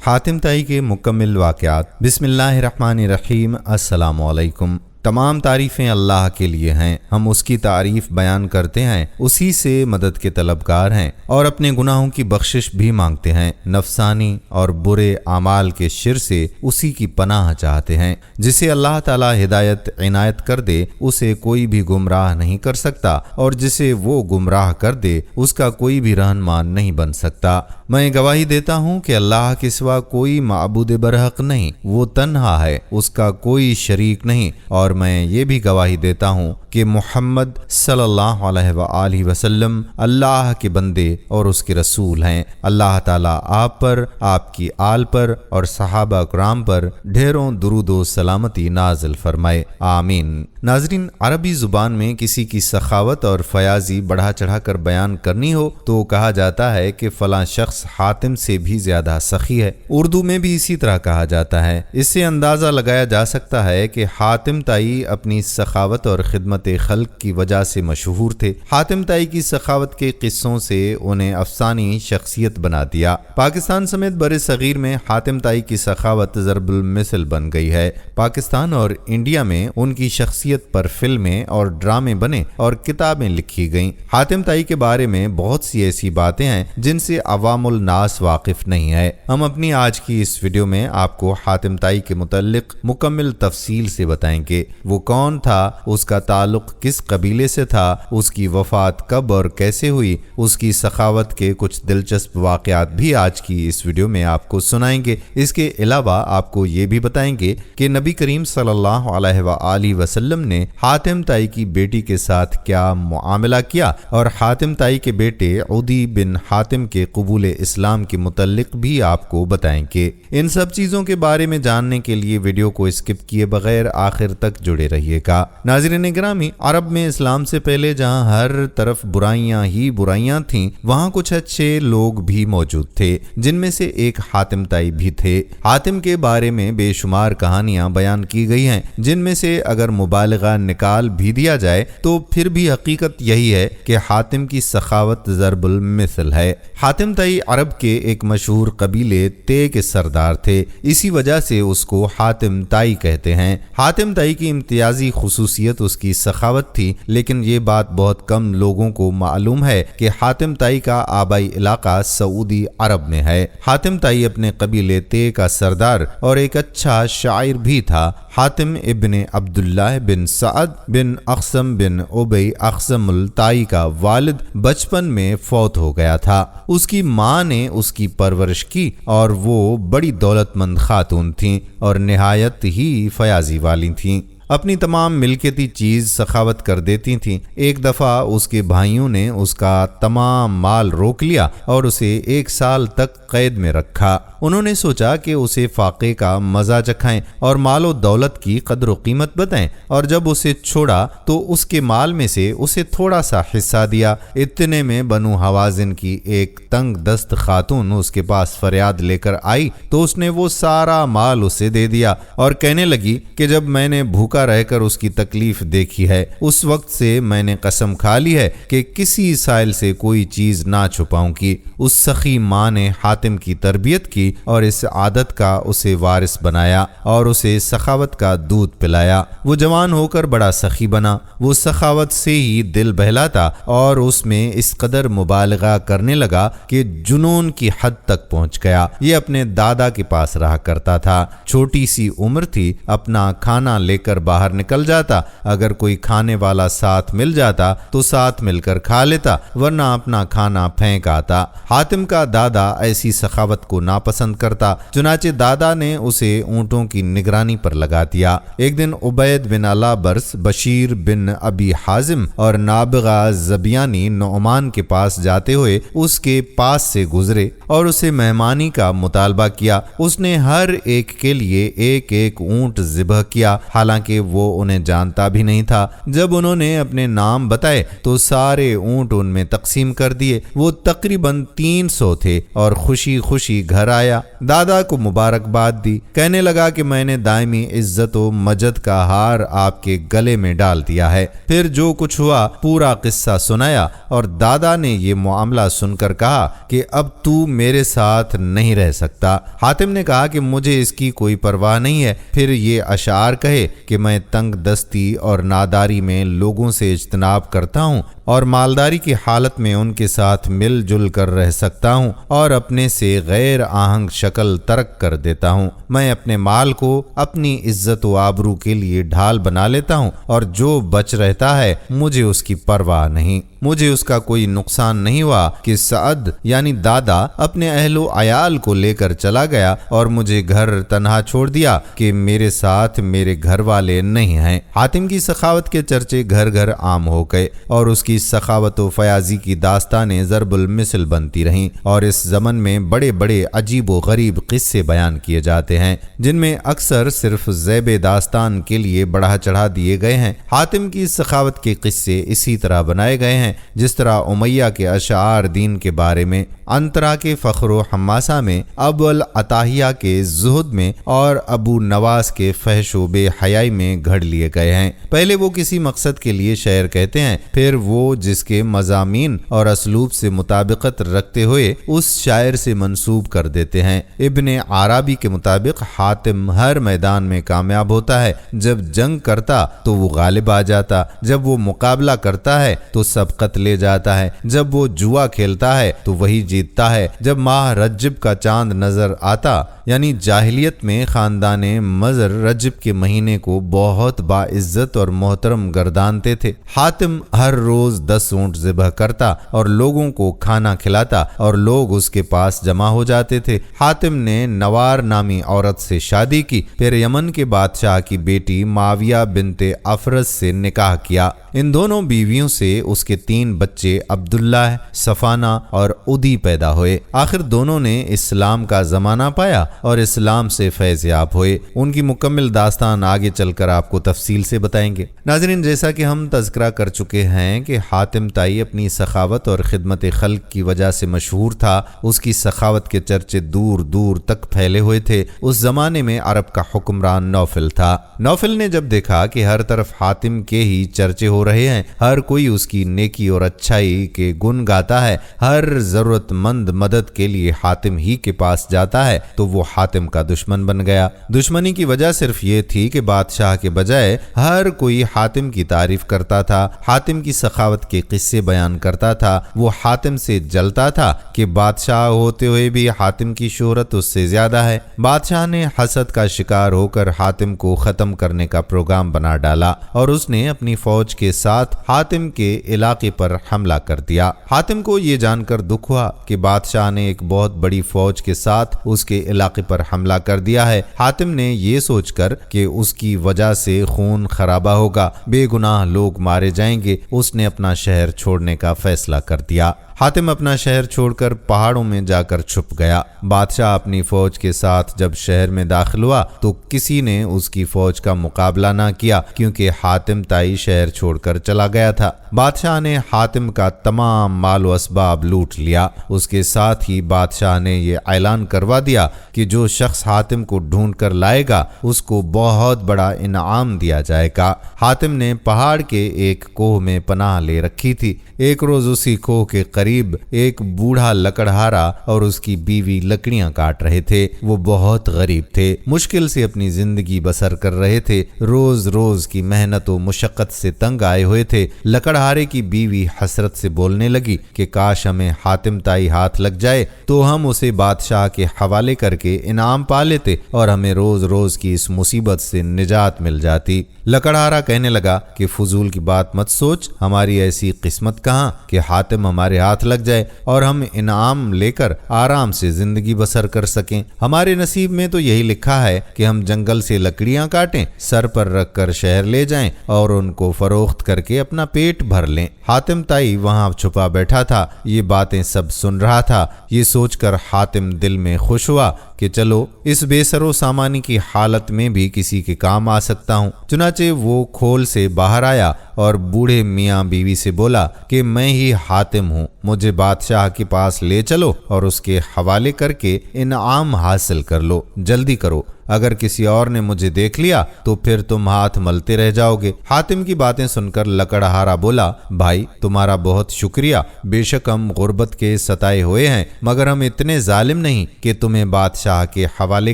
حاتم طائی کے مکمل واقعات۔ بسم اللہ الرحمن الرحیم۔ السلام علیکم۔ تمام تعریفیں اللہ کے لیے ہیں، ہم اس کی تعریف بیان کرتے ہیں، اسی سے مدد کے طلبگار ہیں اور اپنے گناہوں کی بخشش بھی مانگتے ہیں، نفسانی اور برے اعمال کے شر سے اسی کی پناہ چاہتے ہیں۔ جسے اللہ تعالی ہدایت عنایت کر دے اسے کوئی بھی گمراہ نہیں کر سکتا، اور جسے وہ گمراہ کر دے اس کا کوئی بھی رہنمان نہیں بن سکتا۔ میں گواہی دیتا ہوں کہ اللہ کے سوا کوئی معبود برحق نہیں، وہ تنہا ہے، اس کا کوئی شریک نہیں، اور میں یہ بھی گواہی دیتا ہوں کہ محمد صلی اللہ علیہ وآلہ وسلم اللہ کے بندے اور اس کے رسول ہیں۔ اللہ تعالیٰ آپ پر، آپ کی آل پر اور صحابہ کرام پر ڈھیروں درود و سلامتی نازل فرمائے، آمین۔ ناظرین، عربی زبان میں کسی کی سخاوت اور فیاضی بڑھا چڑھا کر بیان کرنی ہو تو کہا جاتا ہے کہ فلاں شخص حاتم سے بھی زیادہ سخی ہے۔ اردو میں بھی اسی طرح کہا جاتا ہے۔ اس سے اندازہ لگایا جا سکتا ہے کہ حاتم طائی اپنی سخاوت اور خدمت خلق کی وجہ سے مشہور تھے۔ حاتم طائی کی سخاوت کے قصوں سے انہیں افسانی شخصیت بنا دیا۔ پاکستان سمیت بر صغیر میں حاتم طائی کی سخاوت ضرب المثل بن گئی ہے۔ پاکستان اور انڈیا میں ان کی شخصیت پر فلمیں اور ڈرامے بنے اور کتابیں لکھی گئیں۔ حاتم طائی کے بارے میں بہت سی ایسی باتیں ہیں جن سے عوام الناس واقف نہیں ہے۔ ہم اپنی آج کی اس ویڈیو میں آپ کو حاتم طائی کے متعلق مکمل تفصیل سے بتائیں گے۔ وہ کون تھا، اس کا تعلق کس قبیلے سے تھا، اس کی وفات کب اور کیسے ہوئی، اس کی سخاوت کے کچھ دلچسپ واقعات بھی آج کی اس ویڈیو میں آپ کو سنائیں گے۔ اس کے علاوہ آپ کو یہ بھی بتائیں گے کہ نبی کریم صلی اللہ علیہ وآلہ وسلم نے حاتم طائی کی بیٹی کے ساتھ کیا معاملہ کیا، اور حاتم طائی کے بیٹے عدی بن حاتم کے قبول اسلام کے متعلق بھی آپ کو بتائیں گے۔ ان سب چیزوں کے بارے میں جاننے کے لیے ویڈیو کو اسکپ کیے بغیر آخر تک جڑے رہیے گا۔ ناظرین گرامی، عرب میں اسلام سے پہلے جہاں ہر طرف برائیاں ہی برائیاں تھیں، وہاں کچھ اچھے لوگ بھی موجود تھے، جن میں سے ایک حاتم طائی بھی تھے۔ حاتم کے بارے میں بے شمار کہانیاں بیان کی گئی ہیں، جن میں سے اگر مبالغہ نکال بھی دیا جائے تو پھر بھی حقیقت یہی ہے کہ حاتم کی سخاوت ضرب المثل ہے۔ حاتم طائی عرب کے ایک مشہور قبیلے تے کے سردار تھے، اسی وجہ سے اس کو حاتم طائی کہتے ہیں۔ حاتم طائی کی امتیازی خصوصیت اس کی سخاوت تھی، لیکن یہ بات بہت کم لوگوں کو معلوم ہے کہ حاتم طائی کا آبائی علاقہ سعودی عرب میں ہے۔ حاتم طائی اپنے قبیلے تے کا سردار اور ایک اچھا شاعر بھی تھا۔ حاتم ابن عبداللہ بن سعد بن اقسم بن ابی اقسم الطائی کا والد بچپن میں فوت ہو گیا تھا۔ اس کی ماں نے اس کی پرورش کی اور وہ بڑی دولت مند خاتون تھیں اور نہایت ہی فیاضی والی تھیں۔ اپنی تمام ملکیتی چیز سخاوت کر دیتی تھیں۔ ایک دفعہ اس کے بھائیوں نے اس کا تمام مال روک لیا اور اسے 1 سال تک قید میں رکھا۔ انہوں نے سوچا کہ اسے فاقے کا مزہ چکھائیں اور مال و دولت کی قدر و قیمت بتائیں، اور جب اسے چھوڑا تو اس کے مال میں سے اسے تھوڑا سا حصہ دیا۔ اتنے میں بنو حوازن کی ایک تنگ دست خاتون اس کے پاس فریاد لے کر آئی تو اس نے وہ سارا مال اسے دے دیا اور کہنے لگی کہ جب میں نے بھوکا رہ کر اس کی تکلیف دیکھی ہے، اس وقت سے میں نے قسم کھا لی ہے کہ کسی سائل سے کوئی چیز نہ چھپاؤں گی۔ اس سخی ماں نے حاتم کی تربیت کی اور اس عادت کا اسے وارث بنایا اور اسے سخاوت کا دودھ پلایا۔ وہ جوان ہو کر بڑا سخی بنا۔ وہ سخاوت سے ہی دل بہلاتا اور اس میں اس قدر مبالغہ کرنے لگا کہ جنون کی حد تک پہنچ گیا۔ یہ اپنے دادا کے پاس رہا کرتا تھا۔ چھوٹی سی عمر تھی، اپنا کھانا لے کر باہر نکل جاتا۔ اگر کوئی کھانے والا ساتھ مل جاتا تو ساتھ مل کر کھا لیتا، ورنہ اپنا کھانا پھینک آتا۔ حاتم کا دادا ایسی سخاوت کو ناپسند کرتا، چنانچہ دادا نے اسے اونٹوں کی نگرانی پر لگا دیا۔ ایک دن عبید بن الابرس، بشیر بن ابی حازم اور نابغہ زبیانی نعمان کے پاس جاتے ہوئے اس کے پاس سے گزرے اور اسے مہمانی کا مطالبہ کیا۔ اس نے ہر ایک کے لیے ایک ایک اونٹ ذبح کیا، حالانکہ حالانکہ وہ انہیں جانتا بھی نہیں تھا۔ جب انہوں نے اپنے نام بتائے تو سارے اونٹ ان میں تقسیم کر دیے۔ وہ تقریباً 300 تھے اور خوشی خوشی گھر آیا، دادا کو مبارکباد دی، کہنے لگا کہ میں نے دائمی عزت و مجد کا ہار آپ کے گلے میں ڈال دیا ہے۔ پھر جو کچھ ہوا پورا قصہ سنایا اور دادا نے یہ معاملہ سن کر کہا کہ اب تو میرے ساتھ نہیں رہ سکتا۔ حاتم نے کہا کہ مجھے اس کی کوئی پرواہ نہیں ہے، پھر یہ اشعار کہے کہ میں تنگ دستی اور ناداری میں لوگوں سے اجتناب کرتا ہوں اور مالداری کی حالت میں ان کے ساتھ مل جل کر رہ سکتا ہوں اور اپنے سے غیر آہنگ شکل ترک کر دیتا ہوں۔ میں اپنے مال کو اپنی عزت و آبرو کے لیے ڈھال بنا لیتا ہوں اور جو بچ رہتا ہے مجھے اس کی پرواہ نہیں۔ مجھے اس کا کوئی نقصان نہیں ہوا کہ سعد یعنی دادا اپنے اہل و عیال کو لے کر چلا گیا اور مجھے گھر تنہا چھوڑ دیا کہ میرے ساتھ میرے گھر والے نہیں ہیں۔ حاتم کی سخاوت کے چرچے گھر گھر عام ہو گئے اور اس کی سخاوت و فیاضی کی داستانیں ضرب المثل بنتی رہیں، اور اس زمن میں بڑے بڑے عجیب و غریب قصے بیان کیے جاتے ہیں جن میں اکثر صرف ذیب داستان کے لیے بڑھا چڑھا دیے گئے ہیں۔ حاتم کی سخاوت کے قصے اسی طرح بنائے گئے ہیں جس طرح امیہ کے اشعار دین کے بارے میں، انترا کے فخر و حماسہ میں، ابو العتاہیہ کے زہد میں اور ابو نواس کے فحش و بے حیائی میں گھڑ لیے گئے ہیں۔ پہلے وہ کسی مقصد کے لیے شعر کہتے ہیں، پھر وہ جس کے مضامین اور اسلوب سے مطابقت رکھتے ہوئے اس شاعر سے منسوب کر دیتے ہیں۔ ابن عربی کے مطابق حاتم ہر میدان میں کامیاب ہوتا ہے، جب جنگ کرتا تو وہ غالب آ جاتا، جب وہ مقابلہ کرتا ہے تو سبقت لے جاتا ہے، جب وہ جوا کھیلتا ہے تو وہی جیتتا ہے، جب ماہ رجب کا چاند نظر آتا یعنی جاہلیت میں خاندان مضر رجب کے مہینے کو بہت باعزت اور محترم گردانتے تھے۔ حاتم ہر روز 10 اونٹ ذبح کرتا اور لوگوں کو کھانا کھلاتا اور لوگ اس کے پاس جمع ہو جاتے تھے۔ حاتم نے نوار نامی عورت سے شادی کی، پھر یمن کے بادشاہ کی بیٹی معاویہ بنت افرز سے نکاح کیا۔ ان دونوں بیویوں سے اس کے 3 بچے عبداللہ، صفانہ اور ادی پیدا ہوئے۔ آخر دونوں نے اسلام کا زمانہ پایا اور اسلام سے فیض یاب ہوئے۔ ان کی مکمل داستان آگے چل کر آپ کو تفصیل سے بتائیں گے۔ ناظرین، جیسا کہ ہم تذکرہ کر چکے ہیں کہ حاتم طائی اپنی سخاوت اور خدمت خلق کی وجہ سے مشہور تھا۔ اس کی سخاوت کے چرچے دور دور تک پھیلے ہوئے تھے۔ اس زمانے میں عرب کا حکمران نوفل تھا۔ نوفل نے جب دیکھا کہ ہر طرف حاتم کے ہی چرچے ہو رہے ہیں، ہر کوئی اس کی نیکی اور اچھائی کے گن گاتا ہے، ہر ضرورت مند مدد کے لیے حاتم ہی کے پاس جاتا ہے، تو وہ حاتم کا دشمن بن گیا۔ دشمنی کی وجہ صرف یہ تھی کہ بادشاہ کے بجائے ہر کوئی حاتم کی تعریف کرتا تھا، حاتم کی سخاوت کے قصے بیان کرتا تھا۔ وہ حاتم سے جلتا تھا کہ بادشاہ ہوتے ہوئے بھی حاتم کی شہرت اس سے زیادہ ہے۔ بادشاہ نے حسد کا شکار ہو کر حاتم کو ختم کرنے کا پروگرام بنا ڈالا اور اس نے اپنی فوج کے ساتھ حاتم کے علاقے پر حملہ کر دیا۔ حاتم کو یہ جان کر دکھ ہوا کہ بادشاہ نے ایک بہت بڑی فوج کے ساتھ اس کے علاقے پر حملہ کر دیا ہے۔ حاتم نے یہ سوچ کر کہ اس کی وجہ سے خون خرابہ ہوگا، بے گناہ لوگ مارے جائیں گے، اس نے اپنا شہر چھوڑنے کا فیصلہ کر دیا۔ حاتم اپنا شہر چھوڑ کر پہاڑوں میں جا کر چھپ گیا۔ بادشاہ اپنی فوج کے ساتھ جب شہر میں داخل ہوا تو کسی نے اس کی فوج کا مقابلہ نہ کیا، کیونکہ حاتم طائی شہر چھوڑ کر چلا گیا تھا۔ بادشاہ نے حاتم کا تمام مال و اسباب لوٹ لیا۔ اس کے ساتھ ہی بادشاہ نے یہ اعلان کروا دیا کہ جو شخص حاتم کو ڈھونڈ کر لائے گا اس کو بہت بڑا انعام دیا جائے گا۔ حاتم نے پہاڑ کے ایک کوہ میں پناہ لے رکھی تھی۔ ایک روز اسی کوہ کے قریب ایک بوڑھا لکڑہارا اور اس کی بیوی لکڑیاں کاٹ رہے تھے۔ وہ بہت غریب تھے، مشکل سے اپنی زندگی بسر کر رہے تھے، روز روز کی محنت و مشقت سے تنگ آئے ہوئے تھے۔ لکڑہارے کی بیوی حسرت سے بولنے لگی کہ کاش ہمیں حاتم طائی ہاتھ لگ جائے تو ہم اسے بادشاہ کے حوالے کر کے انعام پا لیتے اور ہمیں روز روز کی اس مصیبت سے نجات مل جاتی۔ لکڑہارا کہنے لگا کہ فضول کی بات مت سوچ، ہماری ایسی قسمت کہاں کہ حاتم ہمارے ہاتھ لگ جائے اور ہم انعام لے کر آرام سے زندگی بسر کر سکیں۔ ہمارے نصیب میں تو یہی لکھا ہے کہ ہم جنگل سے لکڑیاں کاٹیں، سر پر رکھ کر شہر لے جائیں اور ان کو فروخت کر کے اپنا پیٹ بھر لیں۔ حاتم طائی وہاں چھپا بیٹھا تھا، یہ باتیں سب سن رہا تھا۔ یہ سوچ کر حاتم دل میں خوش ہوا کہ چلو اس بے سر و سامانی کی حالت میں بھی کسی کے کام آ سکتا ہوں۔ چنانچہ وہ کھول سے باہر آیا اور بوڑھے میاں بیوی سے بولا کہ میں ہی حاتم ہوں، مجھے بادشاہ کے پاس لے چلو اور اس کے حوالے کر کے انعام حاصل کر لو، جلدی کرو، اگر کسی اور نے مجھے دیکھ لیا تو پھر تم ہاتھ ملتے رہ جاؤ گے۔ حاتم کی باتیں سن کر لکڑہارا بولا، بھائی تمہارا بہت شکریہ، بے شک ہم غربت کے ستائے ہوئے ہیں، مگر ہم اتنے ظالم نہیں کہ تمہیں بادشاہ کے حوالے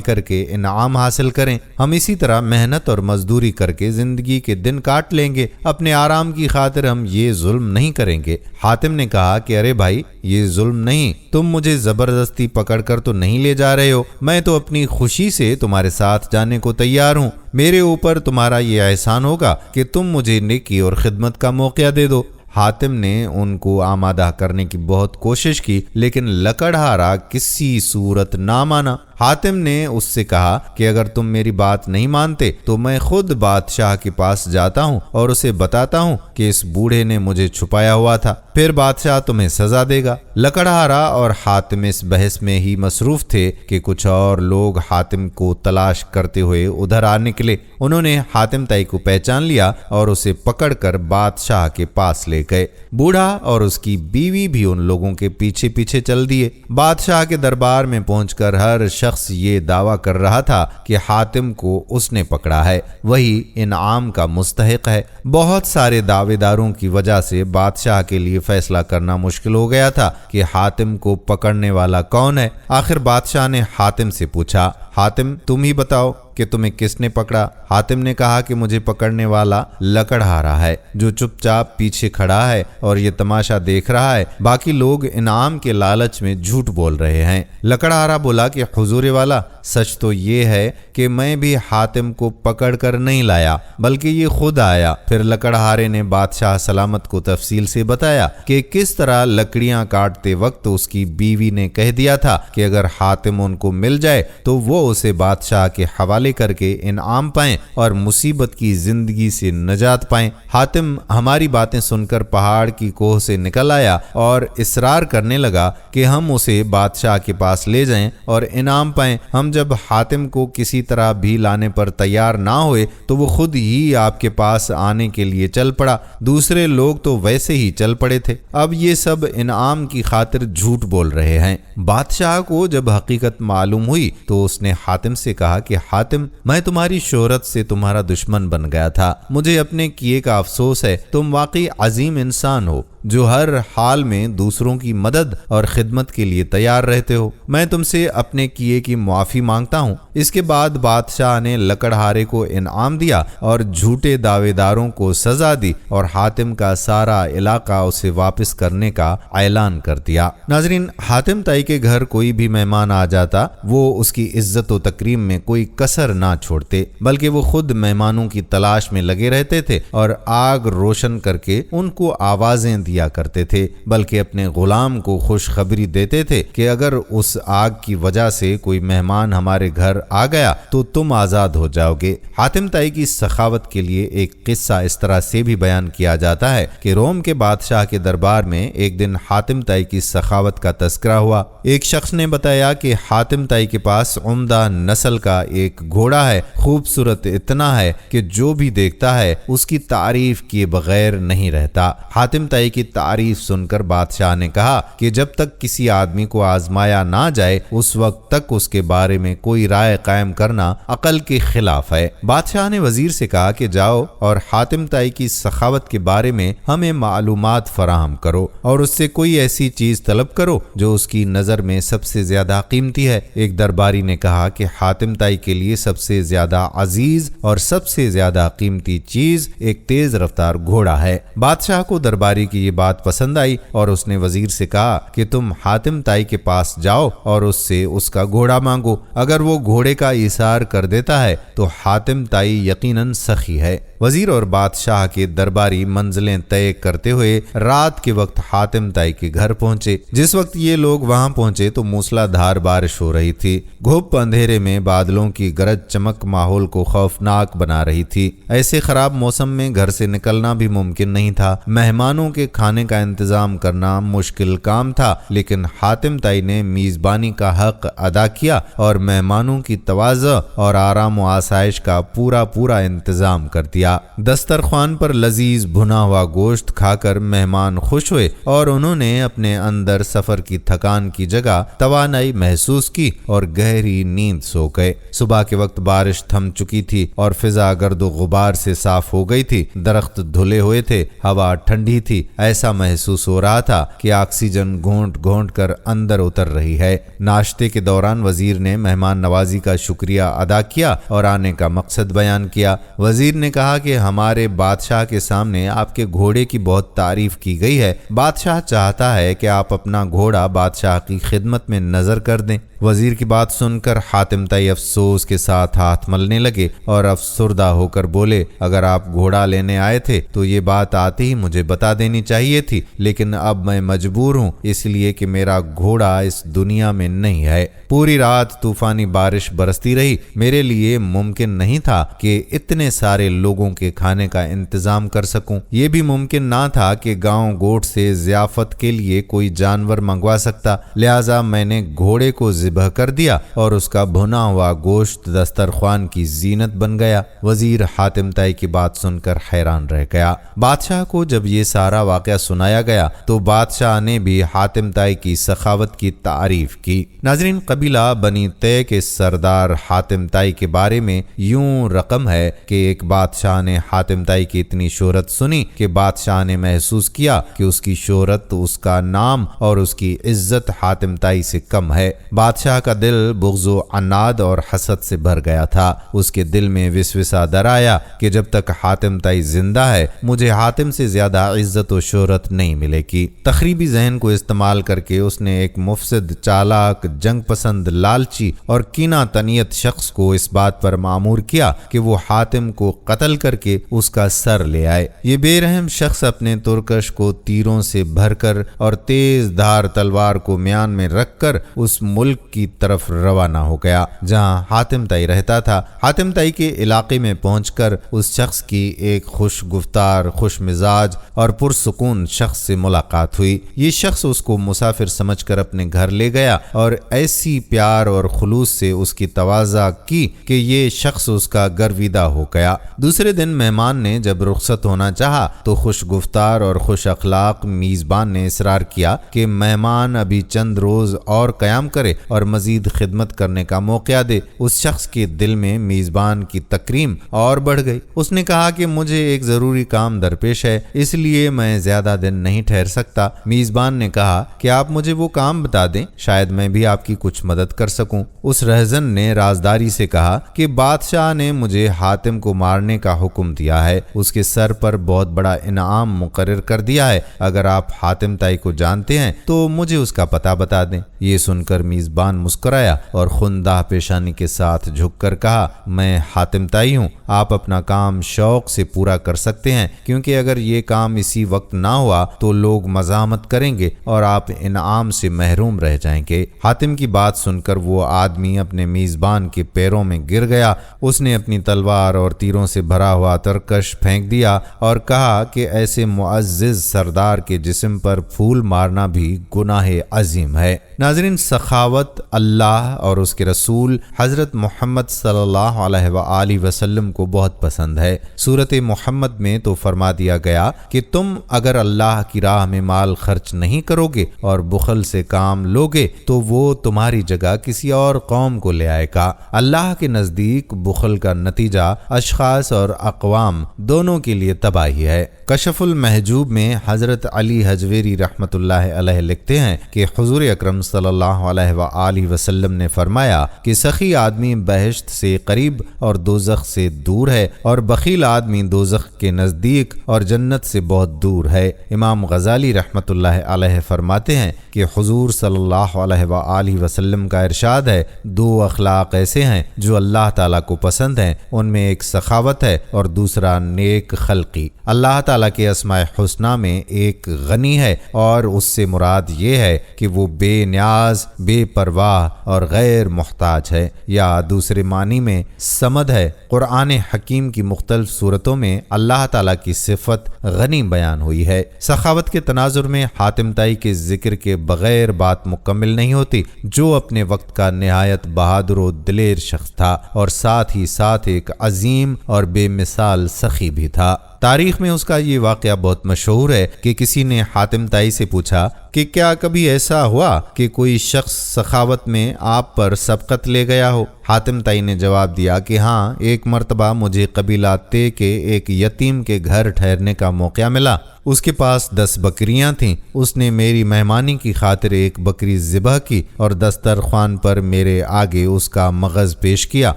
کر کے انعام حاصل کریں۔ ہم اسی طرح محنت اور مزدوری کر کے زندگی کے دن کاٹ لیں گے، اپنے آرام کی خاطر ہم یہ ظلم نہیں کریں گے۔ حاتم نے کہا کہ ارے بھائی یہ ظلم نہیں، تم مجھے زبردستی پکڑ کر تو نہیں لے جا رہے ہو، میں تو اپنی خوشی سے تمہارے ساتھ جانے کو تیار ہوں۔ میرے اوپر تمہارا یہ احسان ہوگا کہ تم مجھے نیکی اور خدمت کا موقع دے دو۔ حاتم نے ان کو آمادہ کرنے کی بہت کوشش کی، لیکن لکڑہارا کسی صورت نہ مانا۔ حاتم نے اس سے کہا کہ اگر تم میری بات نہیں مانتے تو میں خود بادشاہ کے پاس جاتا ہوں اور اسے بتاتا ہوں کہ اس بوڑھے نے مجھے چھپایا ہوا تھا، پھر بادشاہ تمہیں سزا دے گا۔ لکڑہارا اور حاتم اس بحث میں ہی مصروف تھے کہ کچھ اور لوگ حاتم کو تلاش کرتے ہوئے ادھر آ نکلے۔ انہوں نے حاتم تائی کو پہچان لیا اور اسے پکڑ کر بادشاہ کے پاس لے گئے۔ بوڑھا اور اس کی بیوی بھی ان لوگوں کے پیچھے پیچھے چل دیے۔ بادشاہ کے دربار میں پہنچ کر ہر شخص یہ دعویٰ کر رہا تھا کہ حاتم کو اس نے پکڑا ہے، وہی انعام کا مستحق ہے۔ بہت سارے دعوے داروں کی وجہ سے بادشاہ کے لیے فیصلہ کرنا مشکل ہو گیا تھا کہ حاتم کو پکڑنے والا کون ہے۔ آخر بادشاہ نے حاتم سے پوچھا، حاتم تم ہی بتاؤ کہ تمہیں کس نے پکڑا؟ حاتم نے کہا کہ مجھے پکڑنے والا لکڑہارا ہے، جو چپ چاپ پیچھے کھڑا ہے اور یہ تماشا دیکھ رہا ہے، باقی لوگ انعام کے لالچ میں جھوٹ بول رہے ہیں۔ لکڑہارا بولا کہ حضور والا، سچ تو یہ ہے کہ میں بھی حاتم کو پکڑ کر نہیں لایا، بلکہ یہ خود آیا۔ پھر لکڑہارے نے بادشاہ سلامت کو تفصیل سے بتایا کہ کس طرح لکڑیاں کاٹتے وقت اس کی بیوی نے کہہ دیا تھا کہ اگر حاتم ان کو مل جائے تو وہ اسے بادشاہ کے حوالے کر کے انعام پائیں اور مصیبت کی زندگی سے نجات پائیں۔ حاتم ہماری باتیں سن کر پہاڑ کی کوہ سے نکل آیا اور اصرار کرنے لگا کہ ہم اسے بادشاہ کے پاس لے جائیں اور انعام پائیں۔ ہم جب حاتم کو کسی طرح بھی لانے پر تیار نہ ہوئے تو وہ خود ہی آپ کے پاس آنے کے لیے چل پڑا، دوسرے لوگ تو ویسے ہی چل پڑے تھے۔ اب یہ سب انعام کی خاطر جھوٹ بول رہے ہیں۔ بادشاہ کو جب حقیقت معلوم ہوئی تو اس نے حاتم سے کہا کہ حاتم، میں تمہاری شہرت سے تمہارا دشمن بن گیا تھا، مجھے اپنے کیے کا افسوس ہے۔ تم واقعی عظیم انسان ہو جو ہر حال میں دوسروں کی مدد اور خدمت کے لیے تیار رہتے ہو۔ میں تم سے اپنے کیے کی معافی مانگتا ہوں۔ اس کے بعد بادشاہ نے لکڑہارے کو انعام دیا اور جھوٹے دعوے داروں کو سزا دی اور حاتم کا سارا علاقہ اسے واپس کرنے کا اعلان کر دیا۔ ناظرین، حاتم تائی کے گھر کوئی بھی مہمان آ جاتا، وہ اس کی عزت و تکریم میں کوئی کسر نہ چھوڑتے، بلکہ وہ خود مہمانوں کی تلاش میں لگے رہتے تھے اور آگ روشن کر کے ان کو آوازیں دیا کرتے تھے، بلکہ اپنے غلام کو خوشخبری دیتے تھے کہ اگر اس آگ کی وجہ سے کوئی مہمان ہمارے گھر آ گیا تو تم آزاد ہو جاؤ گے۔ حاتم تائی کی سخاوت کے لیے ایک قصہ اس طرح سے بھی بیان کیا جاتا ہے کہ روم کے بادشاہ کے دربار میں ایک دن حاتم تائی کی سخاوت کا تذکرہ ہوا۔ ایک شخص نے بتایا کہ حاتم تائی کے پاس عمدہ نسل کا ایک گھوڑا ہے، خوبصورت اتنا ہے کہ جو بھی دیکھتا ہے اس کی تعریف کیے بغیر نہیں رہتا۔ حاتم تائی کی تعریف سن کر بادشاہ نے کہا کہ جب تک کسی آدمی کو آزمایا نہ جائے اس وقت تک اس کے بارے میں کوئی رائے قائم کرنا عقل کے خلاف ہے۔ بادشاہ نے وزیر سے کہا کہ جاؤ اور حاتم تائی کی سخاوت کے بارے میں ہمیں معلومات فراہم کرو اور اس سے کوئی ایسی چیز طلب کرو جو اس کی نظر میں سب سے زیادہ قیمتی ہے۔ ایک درباری نے کہا کہ حاتم تائی کے لیے سب سے زیادہ عزیز اور سب سے زیادہ قیمتی چیز ایک تیز رفتار گھوڑا ہے۔ بادشاہ کو درباری کی یہ بات پسند آئی اور اس نے وزیر سے کہا کہ تم حاتم تائی کے پاس جاؤ اور اس سے اس کا گھوڑا مانگو، اگر وہ گھوڑے کا ایثار کر دیتا ہے تو حاتم تائی یقیناً سخی ہے۔ وزیر اور بادشاہ کے درباری منزلیں طے کرتے ہوئے رات کے وقت حاتم تائی کے گھر پہنچے۔ جس وقت یہ لوگ وہاں پہنچے تو موسلا دھار بارش ہو رہی تھی۔ گھوپ اندھیرے میں بادلوں کی گرج چمک ماحول کو خوفناک بنا رہی تھی۔ ایسے خراب موسم میں گھر سے نکلنا بھی ممکن نہیں تھا۔ مہمانوں کے کھانے کا انتظام کرنا مشکل کام تھا، لیکن حاتم تائی نے میزبانی کا حق ادا کیا اور مہمانوں کی تواضع اور آرام و آسائش کا پورا انتظام کر دیا۔ دسترخوان پر لذیذ بھنا ہوا گوشت کھا کر مہمان خوش ہوئے اور انہوں نے اپنے اندر سفر کی تھکان کی جگہ توانائی محسوس کی اور گہری نیند سو گئے۔ صبح کے وقت بارش تھم چکی تھی اور فضا گرد و غبار سے صاف ہو گئی تھی، درخت دھلے ہوئے تھے، ہوا ٹھنڈی تھی، ایسا محسوس ہو رہا تھا کہ آکسیجن گھونٹ گھونٹ کر اندر اتر رہی ہے۔ ناشتے کے دوران وزیر نے مہمان نوازی کا شکریہ ادا کیا اور آنے کا مقصد بیان کیا۔ وزیر نے کہا کہ ہمارے بادشاہ کے سامنے آپ کے گھوڑے کی بہت تعریف کی گئی ہے، بادشاہ چاہتا ہے کہ آپ اپنا گھوڑا بادشاہ کی خدمت میں نظر کر دیں۔ وزیر کی بات سن کر حاتم تائی افسوس کے ساتھ ہاتھ ملنے لگے اور افسردہ ہو کر بولے، اگر آپ گھوڑا لینے آئے تھے تو یہ بات آتے ہی مجھے بتا دینی چاہیے تھی، لیکن اب میں مجبور ہوں اس لیے کہ میرا گھوڑا اس دنیا میں نہیں ہے۔ پوری رات طوفانی بارش برستی رہی، میرے لیے ممکن نہیں تھا کہ اتنے سارے لوگوں کے کھانے کا انتظام کر سکوں۔ یہ بھی ممکن نہ تھا کہ گاؤں گوٹ سے ضیافت کے لیے کوئی جانور منگوا سکتا، لہٰذا میں نے گھوڑے کو ذبح کر دیا اور اس کا بھنا ہوا گوشت دسترخوان کی زینت بن گیا۔ وزیر حاتم تائی کی بات سن کر حیران رہ گیا۔ بادشاہ کو جب یہ سارا واقعہ سنایا گیا تو بادشاہ نے بھی حاتم تائی کی سخاوت کی تعریف کی۔ ناظرین، قبیلہ بنی تے کے سردار حاتم تائی کے بارے میں یوں رقم ہے کہ ایک بادشاہ نے حاتم تائی کی اتنی شہرت سنی کہ بادشاہ نے محسوس کیا کہ اس کی شہرت، اس کا نام اور اس کی عزت حاتم تائی سے کم ہے۔ بادشاہ کا دل بغض و عناد اور حسد سے بھر گیا تھا۔ اس کے دل میں وسوسہ در آیا کہ جب تک حاتم تائی زندہ ہے مجھے حاتم سے زیادہ عزت و شہرت نہیں ملے گی۔ تخریبی ذہن کو استعمال کر کے اس نے ایک مفسد، چالاک، جنگ پسند، لالچی اور کینہ تنیت شخص کو اس بات پر مامور کیا کہ وہ حاتم کو قتل کر کے اس کا سر لے آئے۔ یہ بے رحم شخص اپنے ترکش کو تیروں سے بھر کر اور تیز دھار تلوار کو میان میں رکھ کر اس ملک کی طرف روانہ ہو گیا جہاں حاتم تائی رہتا تھا۔ حاتم تائی کے علاقے میں پہنچ کر اس شخص کی ایک خوش گفتار، خوش مزاج اور پرسکون شخص سے ملاقات ہوئی۔ یہ شخص اس کو مسافر سمجھ کر اپنے گھر لے گیا اور ایسی پیار اور خلوص سے اس کی تواضع کی کہ یہ شخص اس کا گرویدہ ہو گیا۔ دوسرے دن مہمان نے جب رخصت ہونا چاہا تو خوش گفتار اور خوش اخلاق میزبان نے اصرار کیا کہ مہمان ابھی چند روز اور قیام کرے اور مزید خدمت کرنے کا موقع دے۔ اس شخص کے دل میں میزبان کی تکریم اور بڑھ گئی۔ اس نے کہا کہ مجھے ایک ضروری کام درپیش ہے، اس لیے میں زیادہ دن نہیں ٹھہر سکتا۔ میزبان نے کہا کہ آپ مجھے وہ کام بتا دیں، شاید میں بھی آپ کی کچھ مدد کر سکوں۔ اس رہزن نے رازداری سے کہا کہ بادشاہ نے مجھے حاتم کو مارنے کا حکم دیا ہے، اس کے سر پر بہت بڑا انعام مقرر کر دیا ہے، اگر آپ حاتم تائی کو جانتے ہیں تو مجھے اس کا پتہ بتا دیں۔ یہ سن کر میزبان مسکرایا اور خندہ پیشانی کے ساتھ جھک کر کہا، میں حاتم تائی ہوں، آپ اپنا کام شوق سے پورا کر سکتے ہیں، کیونکہ اگر یہ کام اسی وقت نہ ہوا تو لوگ مزاحمت کریں گے اور آپ انعام سے محروم رہ جائیں گے۔ حاتم کی بات سن کر وہ آدمی اپنے میزبان کے پیروں میں گر گیا۔ اس نے اپنی تلوار اور تیروں سے بھرا ہوا ترکش پھینک دیا اور کہا کہ ایسے معزز سردار کے جسم پر پھول مارنا بھی گناہ عظیم ہے۔ ناظرین، سخاوت اللہ اور اس کے رسول حضرت محمد صلی اللہ علیہ وآلہ وسلم کو بہت پسند ہے۔ سورۃ محمد میں تو فرما دیا گیا کہ تم اگر اللہ کی راہ میں مال خرچ نہیں کرو گے اور بخل سے کام لوگے تو وہ تمہاری جگہ کسی اور قوم کو لے آئے گا۔ اللہ کے نزدیک بخل کا نتیجہ اشخاص اور اقوام دونوں کے لیے تباہی ہے۔ کشف المحجوب میں حضرت علی حجویری رحمۃ اللہ علیہ لکھتے ہیں کہ حضور اکرم صلی اللہ علیہ وآلہ وسلم نے فرمایا کہ سخی آدمی بہشت سے قریب اور دوزخ سے دور ہے، اور بخیل آدمی دوزخ کے نزدیک اور جنت سے بہت دور ہے۔ امام غزالی رحمۃ اللہ علیہ فرماتے ہیں کہ حضور صلی اللہ علیہ وآلہ وسلم کا ارشاد ہے، دو اخلاق ایسے ہیں جو اللہ تعالیٰ کو پسند ہیں، ان میں ایک سخاوت ہے اور دوسرا نیک خلقی۔ اللہ تعالیٰ کے اسماء حسنہ میں ایک غنی ہے اور اس سے مراد یہ ہے کہ وہ بے نیاز، بے پرواہ اور غیر محتاج ہے، یا دوسرے معنی میں صمد ہے۔ قرآن حکیم کی مختلف صورتوں میں اللہ تعالیٰ کی صفت غنی بیان ہوئی رہی ہے۔ سخاوت کے تناظر میں حاتم طائی کے ذکر کے بغیر بات مکمل نہیں ہوتی، جو اپنے وقت کا نہایت بہادر و دلیر شخص تھا اور ساتھ ہی ساتھ ایک عظیم اور بے مثال سخی بھی تھا۔ تاریخ میں اس کا یہ واقعہ بہت مشہور ہے کہ کسی نے حاتم طائی سے پوچھا کہ کیا کبھی ایسا ہوا کہ کوئی شخص سخاوت میں آپ پر سبقت لے گیا ہو؟ حاتم طائی نے جواب دیا کہ ہاں، ایک مرتبہ مجھے قبیلہ تے کے ایک یتیم کے گھر ٹھہرنے کا موقع ملا۔ اس کے پاس 10 بکریاں تھیں۔ اس نے میری مہمانی کی خاطر ایک بکری ذبح کی اور دسترخوان پر میرے آگے اس کا مغز پیش کیا۔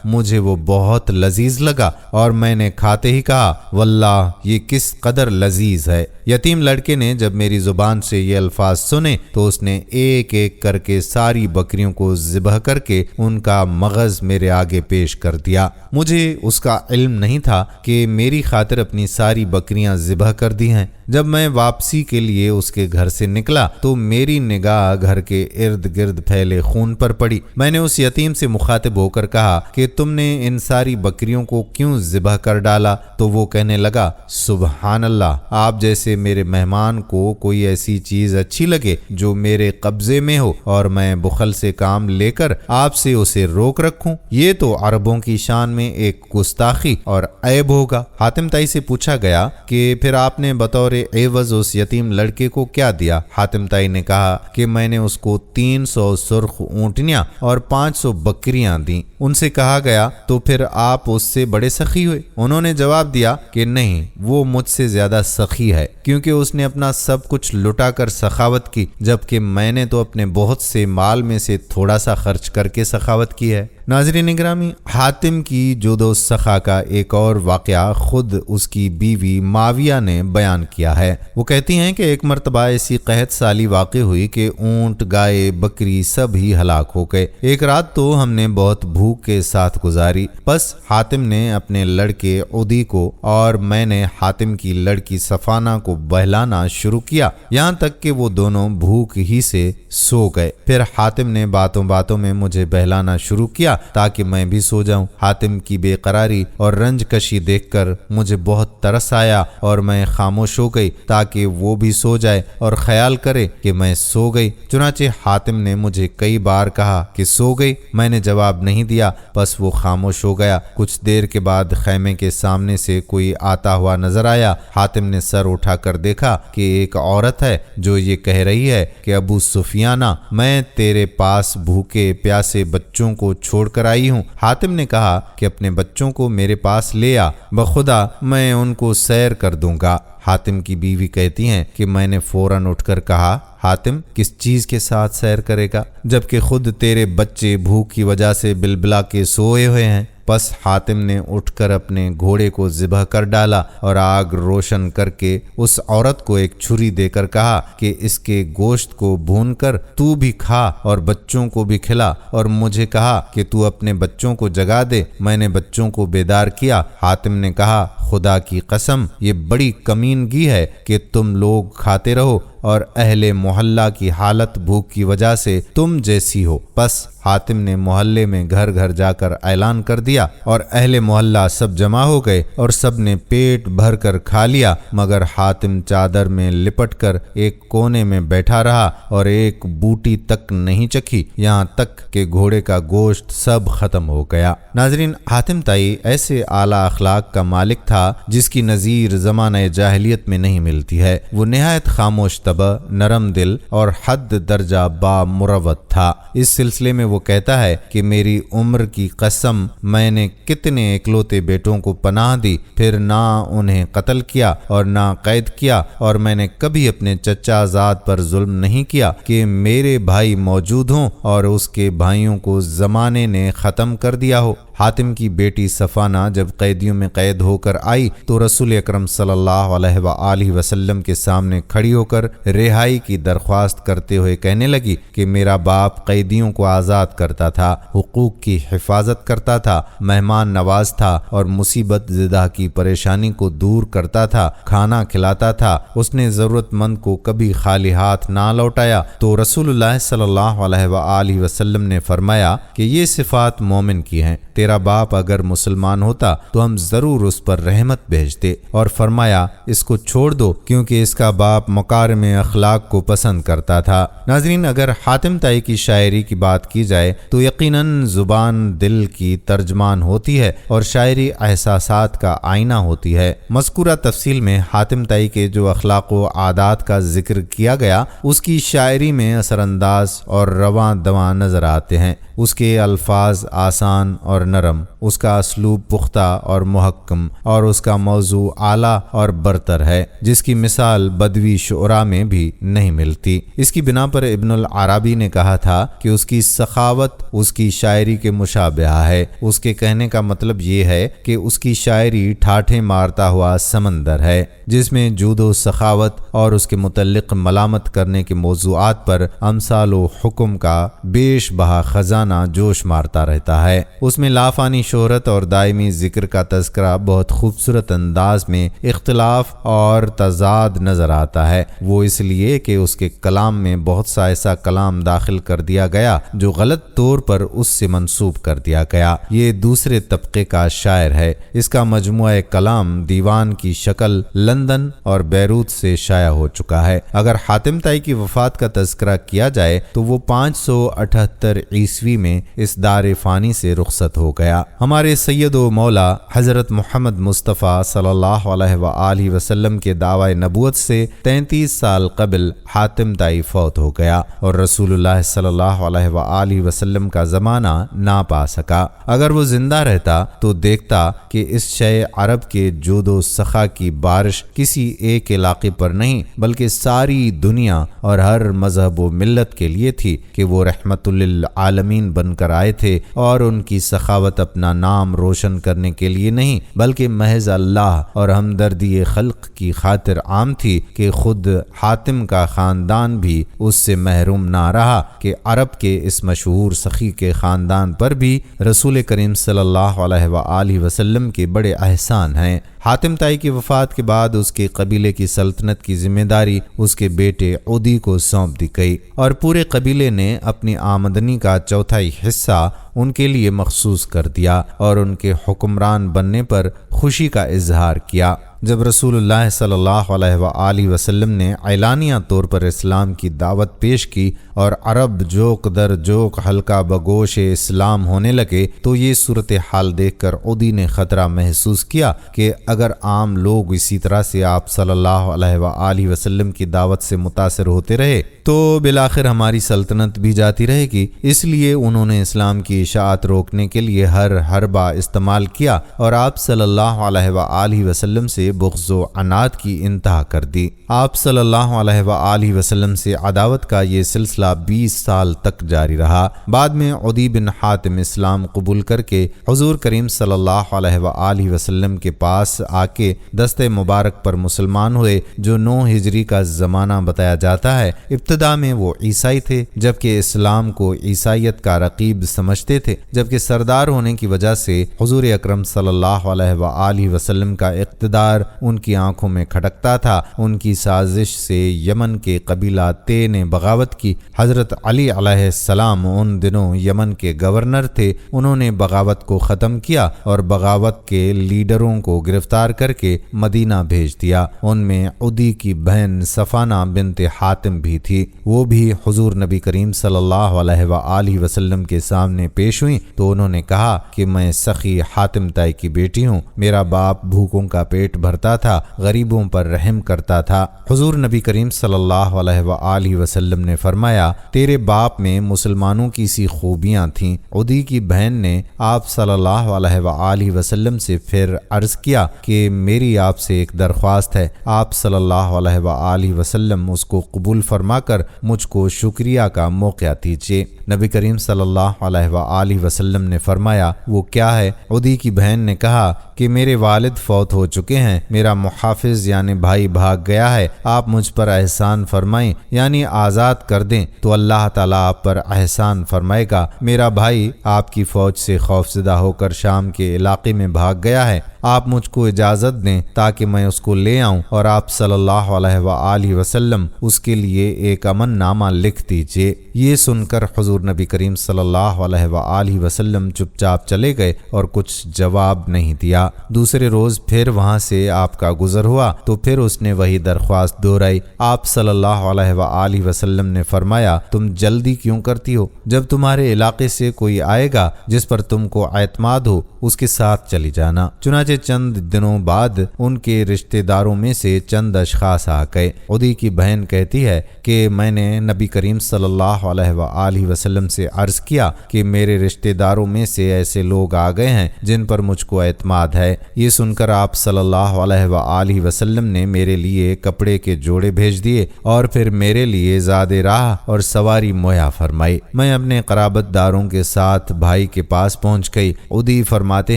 مجھے وہ بہت لذیذ لگا اور میں نے کھاتے ہی کہا، واللہ یہ کس قدر لذیذ ہے۔ یتیم لڑکے نے جب میری زبان سے یہ الفاظ سنے تو اس نے ایک ایک کر کے ساری بکریوں کو ذبح کر کے ان کا مغز میرے آگے پیش کر دیا۔ مجھے اس کا علم نہیں تھا کہ میری خاطر اپنی ساری بکریاں ذبح کر دی ہیں۔ جب میں واپسی کے لیے اس کے گھر سے نکلا تو میری نگاہ گھر کے ارد گرد پھیلے خون پر پڑی۔ میں نے اس یتیم سے مخاطب ہو کر کہا کہ تم نے ان ساری بکریوں کو کیوں ذبح کر ڈالا؟ تو وہ کہنے لگا، سبحان اللہ، آپ جیسے میرے مہمان کو کوئی ایسی چیز اچھی لگے جو میرے قبضے میں ہو اور میں بخل سے کام لے کر آپ سے اسے روک رکھوں، یہ تو عربوں کی شان میں ایک گستاخی اور عیب ہوگا۔ حاتم طائی سے پوچھا گیا کہ پھر آپ نے بطور عوض اس یتیم لڑکے کو کیا دیا؟ حاتم طائی نے کہا کہ میں نے اس کو 300 سرخ اونٹنیاں اور 500 بکریاں دیں۔ ان سے کہا گیا تو پھر آپ اس سے بڑے سخی ہوئے؟ انہوں نے جواب دیا کہ نہیں، وہ مجھ سے زیادہ سخی ہے، کیونکہ اس نے اپنا سب کچھ لٹا کر سخاوت کی، جبکہ میں نے تو اپنے بہت سے مال میں سے تھوڑا سا خرچ کر کے سخاوت کی ہے۔ ناظرین گرامی، حاتم کی جود و سخا کا ایک اور واقعہ خود اس کی بیوی معاویہ نے بیان کیا ہے۔ وہ کہتی ہیں کہ ایک مرتبہ ایسی قحط سالی واقع ہوئی کہ اونٹ، گائے، بکری سب ہی ہلاک ہو گئے۔ ایک رات تو ہم نے بہت بھوک کے ساتھ گزاری۔ بس حاتم نے اپنے لڑکے عدی کو اور میں نے حاتم کی لڑکی صفانہ کو بہلانا شروع کیا، یہاں تک کہ وہ دونوں بھوک ہی سے سو گئے۔ پھر حاتم نے باتوں باتوں میں مجھے بہلانا شروع کیا تاکہ میں بھی سو جاؤں۔ حاتم کی بے قراری اور رنج کشی دیکھ کر مجھے بہت ترس آیا اور میں خاموش ہو گئی تاکہ وہ بھی سو جائے اور خیال کرے کہ میں سو گئی۔ چنانچہ حاتم نے مجھے کئی بار کہا کہ سو گئی، میں نے جواب نہیں دیا، بس وہ خاموش ہو گیا۔ کچھ دیر کے بعد خیمے کے سامنے سے کوئی آتا ہوا نظر آیا۔ حاتم نے سر اٹھا کر دیکھا کہ ایک عورت ہے جو یہ کہہ رہی ہے کہ ابو سفیانہ، میں تیرے پاس بھوکے پیاسے بچوں کو چھوڑ کر آئی ہوں۔ حاتم نے کہا کہ اپنے بچوں کو میرے پاس لے آ، بخدا میں ان کو سیر کر دوں گا۔ حاتم کی بیوی کہتی ہیں کہ میں نے فوراً اٹھ کر کہا، حاتم کس چیز کے ساتھ سیر کرے گا جبکہ خود تیرے بچے بھوک کی وجہ سے بلبلا کے سوئے ہوئے ہیں؟ پس حاتم نے اٹھ کر اپنے گھوڑے کو ذبح کر ڈالا اور آگ روشن کر کے اس عورت کو ایک چھری دے کر کہا کہ اس کے گوشت کو بھون کر تو بھی کھا اور بچوں کو بھی کھلا، اور مجھے کہا کہ تو اپنے بچوں کو جگا دے۔ میں نے بچوں کو بیدار کیا۔ حاتم نے کہا، خدا کی قسم، یہ بڑی کمینگی ہے کہ تم لوگ کھاتے رہو اور اہل محلہ کی حالت بھوک کی وجہ سے تم جیسی ہو۔ پس حاتم نے محلے میں گھر گھر جا کر اعلان کر دیا اور اہل محلہ سب جمع ہو گئے اور سب نے پیٹ بھر کر کھا لیا، مگر حاتم چادر میں لپٹ کر ایک کونے میں بیٹھا رہا اور ایک بوٹی تک نہیں چکھی، یہاں تک کہ گھوڑے کا گوشت سب ختم ہو گیا۔ ناظرین، حاتم طائی ایسے اعلیٰ اخلاق کا مالک تھا جس کی نظیر زمانہ جاہلیت میں نہیں ملتی ہے۔ وہ نہایت خاموش طبع، نرم دل اور حد درجہ با مروت تھا۔ اس سلسلے میں وہ کہتا ہے کہ میری عمر کی قسم، میں نے کتنے اکلوتے بیٹوں کو پناہ دی، پھر نہ انہیں قتل کیا اور نہ قید کیا، اور میں نے کبھی اپنے چچا زاد پر ظلم نہیں کیا کہ میرے بھائی موجود ہوں اور اس کے بھائیوں کو زمانے نے ختم کر دیا ہو۔ حاتم کی بیٹی صفانہ جب قیدیوں میں قید ہو کر آئی تو رسول اکرم صلی اللہ علیہ وآلہ وسلم کے سامنے کھڑی ہو کر رہائی کی درخواست کرتے ہوئے کہنے لگی کہ میرا باپ قیدیوں کو آزاد کرتا تھا، حقوق کی حفاظت کرتا تھا، مہمان نواز تھا اور مصیبت زدہ کی پریشانی کو دور کرتا تھا، کھانا کھلاتا تھا، اس نے ضرورت مند کو کبھی خالی ہاتھ نہ لوٹایا۔ تو رسول اللہ صلی اللہ علیہ وآلہ وسلم نے فرمایا کہ یہ صفات مومن کی ہیں، تیرا باپ اگر مسلمان ہوتا تو ہم ضرور اس پر رحمت بھیجتے، اور فرمایا اس کو چھوڑ دو کیونکہ اس کا باپ مکارم اخلاق کو پسند کرتا تھا۔ ناظرین، اگر حاتم طائی کی شاعری کی بات کی جائے تو یقیناً زبان دل کی ترجمان ہوتی ہے اور شاعری احساسات کا آئینہ ہوتی ہے۔ مذکورہ تفصیل میں حاتم طائی کے جو اخلاق و عادات کا ذکر کیا گیا اس کی شاعری میں اثر انداز اور رواں دواں نظر آتے ہیں۔ اس کے الفاظ آسان اور نرم، اس کا اسلوب پختہ اور محکم، اور اس کا موضوع اعلیٰ اور برتر ہے جس کی مثال بدوی شعراء میں بھی نہیں ملتی۔ اس کی بنا پر ابن العربی نے کہا تھا کہ اس کی سخاوت اس کی شاعری کے مشابہ ہے۔ اس کے کہنے کا مطلب یہ ہے کہ اس کی شاعری ٹھاٹھے مارتا ہوا سمندر ہے جس میں جود و سخاوت اور اس کے متعلق ملامت کرنے کے موضوعات پر امثال و حکم کا بیش بہا خزانہ جوش مارتا رہتا ہے۔ اس میں لافانی شہرت اور دائمی ذکر کا تذکرہ بہت خوبصورت انداز میں اختلاف اور تضاد نظر آتا ہے۔ وہ اس لیے کہ اس کے کلام میں بہت سا ایسا کلام داخل کر دیا گیا جو غلط طور پر اس سے منسوب کر دیا گیا۔ یہ دوسرے طبقے کا شاعر ہے۔ اس کا مجموعہ کلام دیوان کی شکل لندن اور بیروت سے شائع ہو چکا ہے۔ اگر حاتم طائی کی وفات کا تذکرہ کیا جائے تو وہ 578 عیسوی میں اس دار فانی سے رخصت ہو گیا۔ ہمارے سید و مولا حضرت محمد مصطفیٰ صلی اللہ علیہ وآلہ وسلم کے دعوی نبوت سے 33 سال قبل حاتم طائی فوت ہو گیا اور رسول اللہ صلی اللہ علیہ وآلہ وسلم کا زمانہ نہ پا سکا۔ اگر وہ زندہ رہتا تو دیکھتا کہ اس شے عرب کے جود و سخا کی بارش کسی ایک علاقے پر نہیں بلکہ ساری دنیا اور ہر مذہب و ملت کے لیے تھی کہ وہ رحمت للعالمین بن کر آئے تھے، اور ان کی سخاوت اپنا نام روشن کرنے کے لیے نہیں بلکہ محض اللہ اور ہمدردی خلق کی خاطر عام تھی کہ خود حاتم کا خاندان بھی اس سے محروم نہ رہا کہ عرب کے اس مشہور سخی کے خاندان پر بھی رسول کریم صلی اللہ علیہ وآلہ وسلم کے بڑے احسان ہیں۔ حاتم طائی کی وفات کے بعد اس کے قبیلے کی سلطنت کی ذمہ داری اس کے بیٹے عدی کو سونپ دی گئی اور پورے قبیلے نے اپنی آمدنی کا چوتھائی حصہ ان کے لیے مخصوص کر دیا اور ان کے حکمران بننے پر خوشی کا اظہار کیا۔ جب رسول اللہ صلی اللہ علیہ وآلہ وسلم نے اعلانیہ طور پر اسلام کی دعوت پیش کی اور عرب جوک در جوک حلقہ بگوش اسلام ہونے لگے تو یہ صورتحال دیکھ کر عدی نے خطرہ محسوس کیا کہ اگر عام لوگ اسی طرح سے آپ صلی اللہ علیہ وآلہ وسلم کی دعوت سے متاثر ہوتے رہے تو بالآخر ہماری سلطنت بھی جاتی رہے گی۔ اس لیے انہوں نے اسلام کی اشاعت روکنے کے لیے ہر حربہ استعمال کیا اور آپ صلی اللہ علیہ وآلہ وسلم سے بغض و عناد کی انتہا کر دی۔ آپ صلی اللہ علیہ وآلہ وسلم سے عداوت کا یہ سلسلہ 20 سال تک جاری رہا۔ بعد میں عدی بن حاتم اسلام قبول کر کے حضور کریم صلی اللہ علیہ وآلہ وسلم کے پاس آ کے دست مبارک پر مسلمان ہوئے، جو 9 ہجری کا زمانہ بتایا جاتا ہے۔ ابتدا میں وہ عیسائی تھے جبکہ اسلام کو عیسائیت کا رقیب سمجھتے تھے، جبکہ سردار ہونے کی وجہ سے حضور اکرم صلی اللہ علیہ وآلہ وسلم کا اقتدار ان کی آنکھوں میں کھٹکتا تھا۔ ان کی سازش سے یمن کے قبیلہ تے نے بغاوت کی۔ حضرت علی علیہ السلام ان دنوں یمن کے گورنر تھے۔ انہوں نے بغاوت کو ختم کیا اور بغاوت کے لیڈروں کو گرفتار کر کے مدینہ بھیج دیا۔ ان میں عدی کی بہن صفانہ بنت حاتم بھی تھی۔ وہ بھی حضور نبی کریم صلی اللہ علیہ وآلہ وسلم کے سامنے پیش ہوئیں تو انہوں نے کہا کہ میں سخی حاتم طائی کی بیٹی ہوں۔ میرا باپ بھوکوں کا پیٹ بھرتا تھا، غریبوں پر رحم کرتا تھا۔ حضور نبی کریم صلی اللہ علیہ وآلہ وسلم نے فرمایا فرمایا تیرے باپ میں مسلمانوں کی سی خوبیاں تھیں۔ عدی کی بہن نے آپ صلی اللہ علیہ وآلہ وسلم سے پھر عرض کیا کہ میری آپ سے ایک درخواست ہے۔ آپ صلی اللہ علیہ وآلہ وسلم اس کو قبول فرما کر مجھ کو شکریہ کا موقع دیجیے۔ نبی کریم صلی اللہ علیہ وآلہ وسلم نے فرمایا وہ کیا ہے؟ عدی کی بہن نے کہا کہ میرے والد فوت ہو چکے ہیں، میرا محافظ یعنی بھائی بھاگ گیا ہے، آپ مجھ پر احسان فرمائیں یعنی آزاد کر دیں تو اللہ تعالیٰ آپ پر احسان فرمائے گا۔ میرا بھائی آپ کی فوج سے خوفزدہ ہو کر شام کے علاقے میں بھاگ گیا ہے، آپ مجھ کو اجازت دیں تاکہ میں اس کو لے آؤں اور آپ صلی اللہ علیہ وآلہ وسلم اس کے لیے ایک امن نامہ لکھ دیجیے۔ یہ سن کر حضور نبی کریم صلی اللہ علیہ وآلہ وسلم چپ چاپ چلے گئے اور کچھ جواب نہیں دیا۔ دوسرے روز پھر وہاں سے آپ کا گزر ہوا تو پھر اس نے وہی درخواست دہرائی۔ آپ صلی اللہ علیہ وآلہ وسلم نے فرمایا تم جلدی کیوں کرتی ہو؟ جب تمہارے علاقے سے کوئی آئے گا جس پر تم کو اعتماد ہو اس کے ساتھ چلی جانا۔ چنانچہ چند دنوں بعد ان کے رشتہ داروں میں سے چند اشخاص آ گئے۔ عدی کی بہن کہتی ہے کہ میں نے نبی کریم صلی اللہ علیہ وآلہ وسلم سے عرض کیا کہ میرے رشتہ داروں میں سے ایسے لوگ آ گئے ہیں جن پر مجھ کو اعتماد ہے۔ یہ سن کر آپ صلی اللہ علیہ وآلہ وسلم نے میرے لیے کپڑے کے جوڑے بھیج دیے اور پھر میرے لیے زاد راہ اور سواری مہیا فرمائی۔ میں اپنے قرابت داروں کے ساتھ بھائی کے پاس پہنچ گئی۔ عدی فرماتے